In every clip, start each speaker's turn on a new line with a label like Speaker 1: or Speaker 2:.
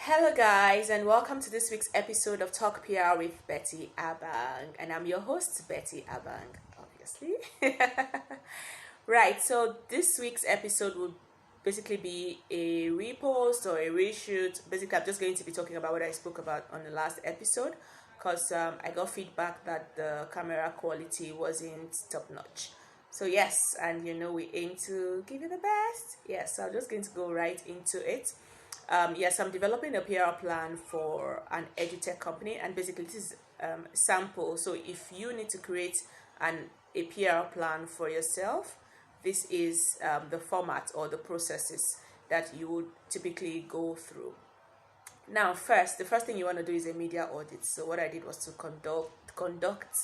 Speaker 1: Hello, guys, and welcome to this week's episode of Talk PR with Betty Abang. And I'm your host, Betty Abang, obviously. Right, so this week's episode will basically be a repost or a reshoot. Basically, I'm just going to be talking about what I spoke about on the last episode because I got feedback that the camera quality wasn't top notch. So, yes, and we aim to give you the best. Yes, so I'm just going to go right into it. Yes, I'm developing a PR plan for an edutech company, and basically this is sample. So if you need to create a PR plan for yourself, this is the format or the processes that you would typically go through. Now, the first thing you want to do is a media audit. So what I did was to conduct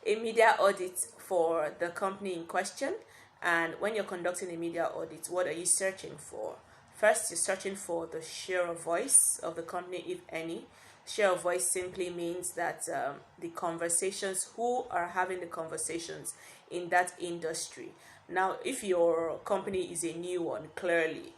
Speaker 1: a media audit for the company in question. And when you're conducting a media audit, what are you searching for? First, you're searching for the share of voice of the company, if any. Share of voice simply means that the conversations, who are having the conversations in that industry. Now, if your company is a new one, clearly,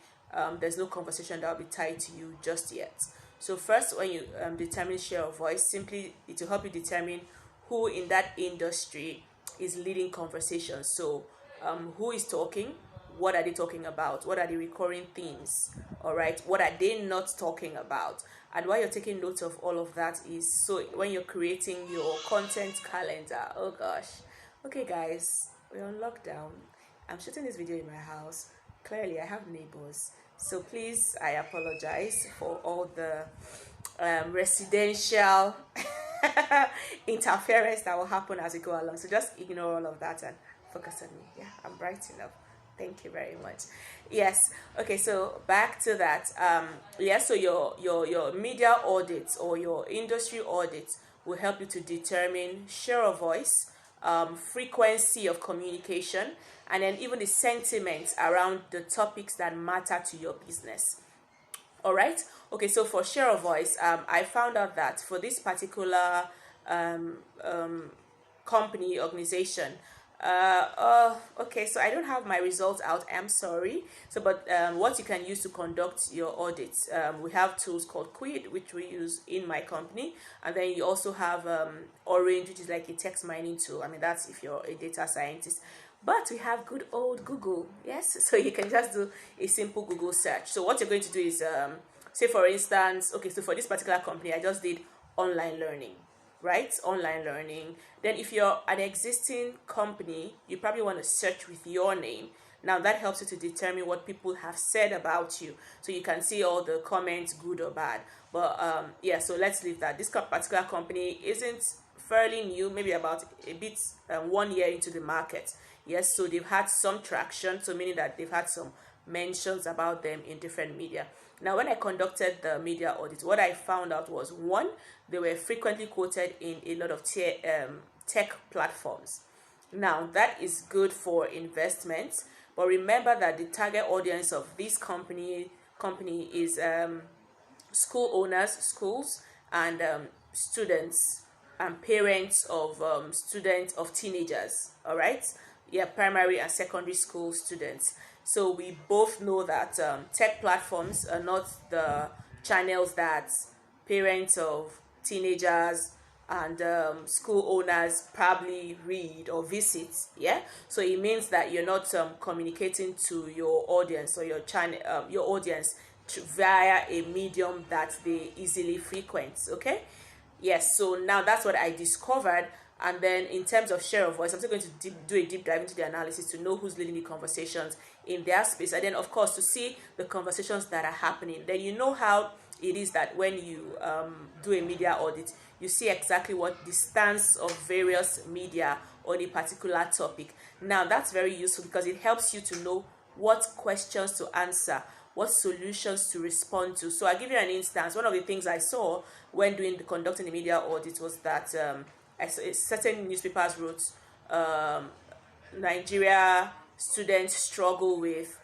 Speaker 1: there's no conversation that will be tied to you just yet. So first, when you determine share of voice, simply it will help you determine who in that industry is leading conversations. So who is talking, what are they talking about, what are the recurring themes, all right, what are they not talking about. And while you're taking notes of all of that is so when you're creating your content calendar. Oh gosh, okay guys, we're on lockdown. I'm shooting this video in my house. Clearly I have neighbors, so please, I apologize for all the residential interference that will happen as we go along. So just ignore all of that and focus on me. Yeah, I'm bright enough. Thank you very much. Yes. Okay. So back to that. Yes. So your media audits or your industry audits will help you to determine share of voice, frequency of communication, and then even the sentiments around the topics that matter to your business. All right. Okay. So for share of voice, I found out that for this particular um, um, company organization, okay, so I don't have my results out, I'm sorry. So but what you can use to conduct your audits, we have tools called Quid, which we use in my company, and then you also have Orange, which is like a text mining tool. I mean, that's if you're a data scientist. But we have good old Google, yes. So you can just do a simple Google search. So what you're going to do is say for instance, okay, so for this particular company I just did online learning, right? Online learning. Then if you're an existing company, you probably want to search with your name. Now that helps you to determine what people have said about you, so you can see all the comments, good or bad. But yeah, so let's leave that. This particular company isn't fairly new, maybe about a bit 1 year into the market. Yes, so they've had some traction, so meaning that they've had some mentions about them in different media. Now, when I conducted the media audit, what I found out was one, they were frequently quoted in a lot of tech platforms. Now, that is good for investments, but remember that the target audience of this company is school owners, schools, and students and parents of students of teenagers. All right, yeah, primary and secondary school students. So we both know that tech platforms are not the channels that parents of teenagers and school owners probably read or visit. Yeah, so it means that you're not communicating to your audience or your channel, your audience via a medium that they easily frequent. Okay, yes, so now that's what I discovered. And then in terms of share of voice, I'm still going to do a deep dive into the analysis to know who's leading the conversations in their space, and then of course to see the conversations that are happening. Then you know how it is that when you do a media audit, you see exactly what the stance of various media on a particular topic. Now that's very useful because it helps you to know what questions to answer, what solutions to respond to. So I'll give you an instance. One of the things I saw when conducting the media audit was that certain newspapers wrote Nigeria students struggle with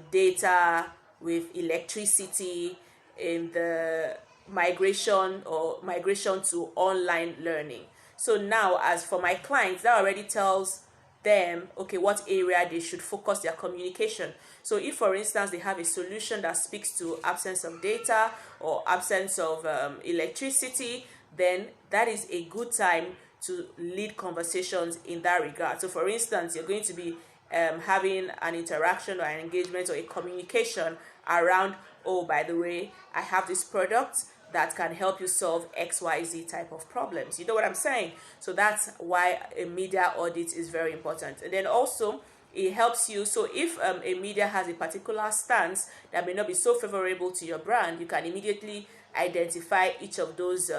Speaker 1: data, with electricity, in the migration to online learning. So now, as for my clients, that already tells them, okay, what area they should focus their communication. So if, for instance, they have a solution that speaks to absence of data or absence of electricity, then that is a good time to lead conversations in that regard. So for instance, you're going to be having an interaction or an engagement or a communication around, oh, by the way, I have this product that can help you solve XYZ type of problems. You know what I'm saying? So that's why a media audit is very important. And then also, it helps you. So if a media has a particular stance that may not be so favorable to your brand, you can immediately identify each of those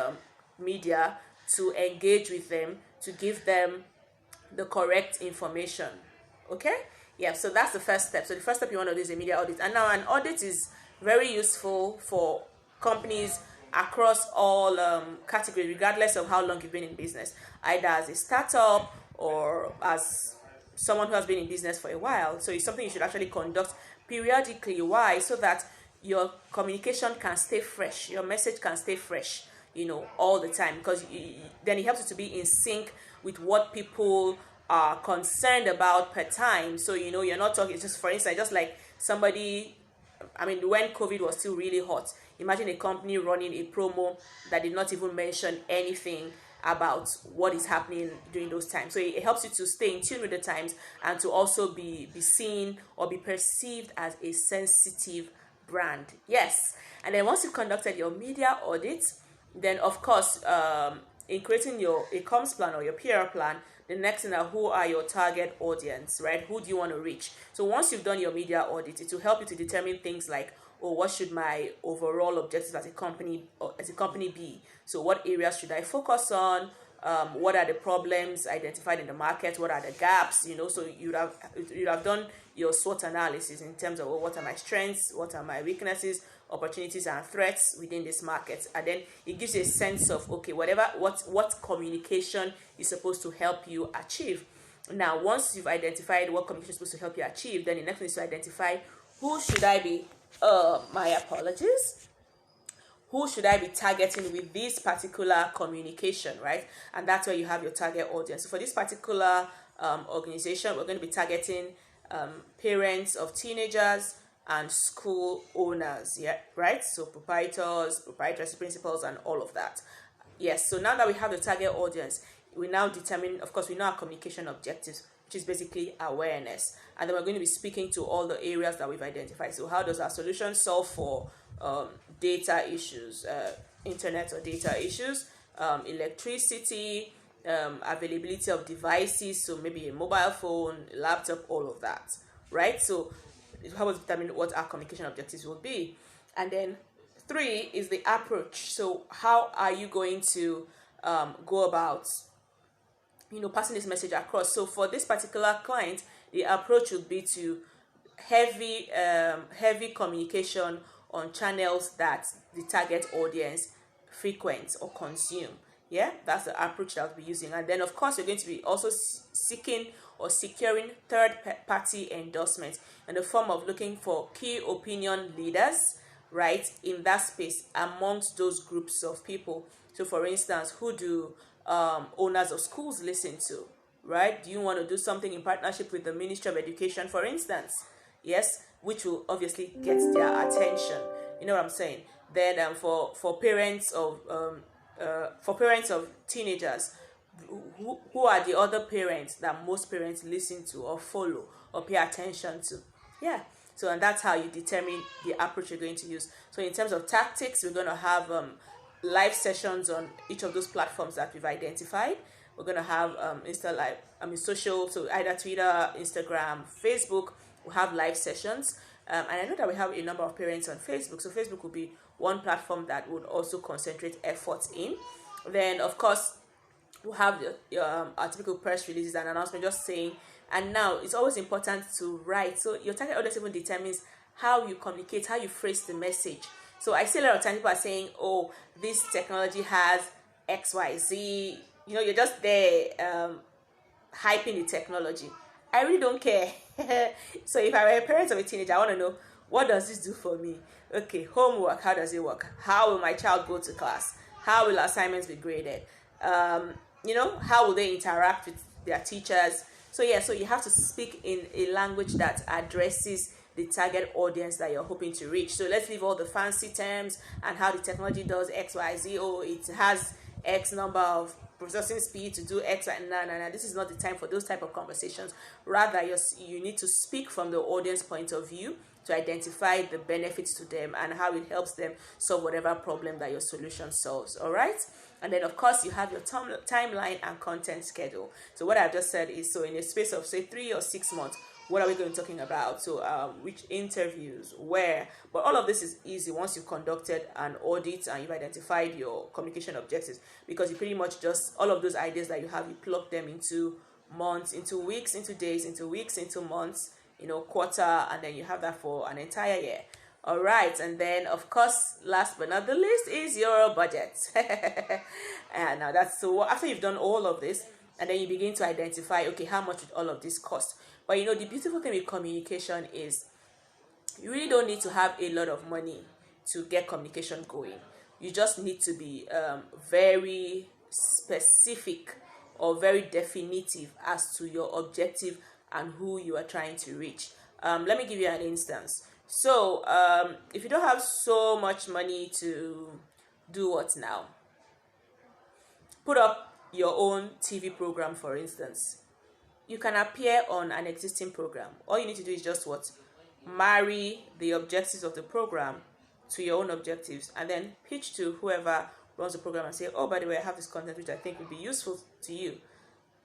Speaker 1: media to engage with them, to give them the correct information. Okay? Yeah, so that's the first step. So the first step you want to do is a media audit. And now an audit is very useful for companies across all categories, regardless of how long you've been in business, either as a startup or as someone who has been in business for a while. So it's something you should actually conduct periodically. Why? So that your communication can stay fresh, your message can stay fresh, all the time, because then it helps you to be in sync with what people are concerned about per time. So you're not talking, just for instance, just like somebody, when COVID was still really hot, imagine a company running a promo that did not even mention anything about what is happening during those times. So it helps you to stay in tune with the times and to also be seen or be perceived as a sensitive brand. Yes. And then once you've conducted your media audit, then of course, in creating your comms plan or your PR plan, the next thing is who are your target audience, right? Who do you want to reach? So once you've done your media audit, it will help you to determine things like, what should my overall objectives as a company be? So what areas should I focus on? What are the problems identified in the market? What are the gaps? So you'd have done your SWOT analysis in terms of what are my strengths, what are my weaknesses, opportunities and threats within this market, and then it gives you a sense of, okay, what communication is supposed to help you achieve. Now, once you've identified what communication is supposed to help you achieve, then the next thing is to identify who should I be who should I be targeting with this particular communication, right? And that's where you have your target audience. So for this particular organization, we're going to be targeting parents of teenagers and school owners, yeah, right? So proprietors, principals, and all of that. Yes, so now that we have the target audience, we now determine, of course, we know our communication objectives, which is basically awareness. And then we're going to be speaking to all the areas that we've identified. So how does our solution solve for data issues, internet or data issues, electricity, availability of devices, so maybe a mobile phone, a laptop, all of that, right? So how will determine what our communication objectives will be. And then 3 is the approach. So how are you going to go about passing this message across? So for this particular client, the approach would be to heavy communication on channels that the target audience frequents or consume. Yeah, that's the approach that I'll be using. And then of course, you're going to be also seeking or securing third-party endorsement in the form of looking for key opinion leaders, right, in that space amongst those groups of people. So for instance, who do owners of schools listen to, right? Do you want to do something in partnership with the Ministry of Education, for instance? Yes, which will obviously get their attention. You know what I'm saying? Then for parents of teenagers, who are the other parents that most parents listen to or follow or pay attention to? Yeah. So, and that's how you determine the approach you're going to use. So in terms of tactics, we're going to have live sessions on each of those platforms that we've identified. We're going to have social, so either Twitter, Instagram, Facebook. We'll have live sessions. And I know that we have a number of parents on Facebook. So Facebook will be one platform that would also concentrate efforts in. Then, of course, we'll have our typical press releases and announcement just saying. And now it's always important to write. So your target audience even determines how you communicate, how you phrase the message. So I see a lot of times people are saying, oh, this technology has XYZ. You're just there hyping the technology. I really don't care. So if I were a parent of a teenager, I want to know, what does this do for me? Okay, homework, how does it work? How will my child go to class? How will assignments be graded? How will they interact with their teachers? So yeah, so you have to speak in a language that addresses the target audience that you're hoping to reach. So let's leave all the fancy terms and how the technology does XYZ. Oh, it has X number of processing speed to do X. No. This is not the time for those type of conversations. Rather, you need to speak from the audience point of view to identify the benefits to them and how it helps them solve whatever problem that your solution solves. All right. And then, of course, you have your timeline and content schedule. So what I've just said is, so in a space of, say, 3 or 6 months, what are we going to be talking about? So which interviews, where? But all of this is easy once you've conducted an audit and you've identified your communication objectives, because you pretty much just, all of those ideas that you have, you plug them into months, into weeks, into days, into weeks, into months, quarter, and then you have that for an entire year. All right, and then of course, last but not the least is your budget. And now that's, so after you've done all of this, and then you begin to identify, okay, how much would all of this cost? But the beautiful thing with communication is you really don't need to have a lot of money to get communication going. You just need to be very specific or very definitive as to your objective and who you are trying to reach. Let me give you an instance. So if you don't have so much money to do what now? Put up your own TV program, for instance. You can appear on an existing program. All you need to do is just what? Marry the objectives of the program to your own objectives, and then pitch to whoever runs the program and say, oh, by the way, I have this content which I think would be useful to you.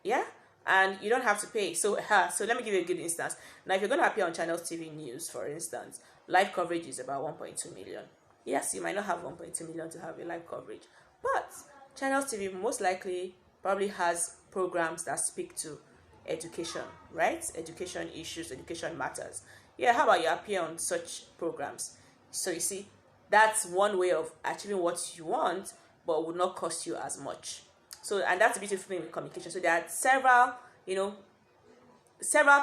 Speaker 1: Yeah? And you don't have to pay. So let me give you a good instance. Now, if you're going to appear on Channels TV News, for instance, live coverage is about 1.2 million. Yes, you might not have 1.2 million to have a live coverage, but Channels TV most likely probably has programs that speak to education, right? Education issues, education matters. Yeah, how about you appear on such programs? So you see, that's one way of achieving what you want, but would not cost you as much. So, and that's the beautiful thing with communication. So there are several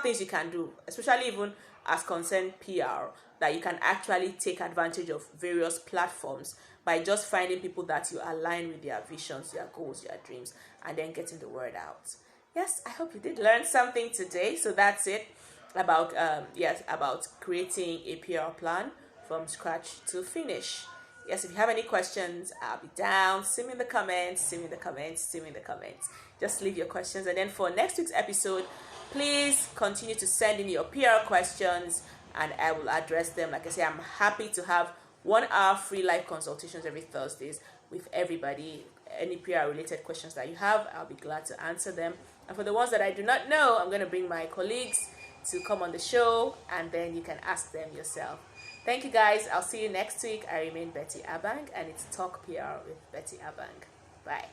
Speaker 1: things you can do, especially even as concerned PR, that you can actually take advantage of various platforms by just finding people that you align with their visions, their goals, their dreams, and then getting the word out. Yes, I hope you did learn something today. So that's it about about creating a PR plan from scratch to finish. Yes, if you have any questions, I'll be down. See me in the comments. Just leave your questions. And then for next week's episode, please continue to send in your PR questions and I will address them. Like I say, I'm happy to have 1 hour free live consultations every Thursdays with everybody. Any PR related questions that you have, I'll be glad to answer them. And for the ones that I do not know, I'm going to bring my colleagues to come on the show and then you can ask them yourself. Thank you guys. I'll see you next week. I remain Betty Abang and it's Talk PR with Betty Abang. Bye.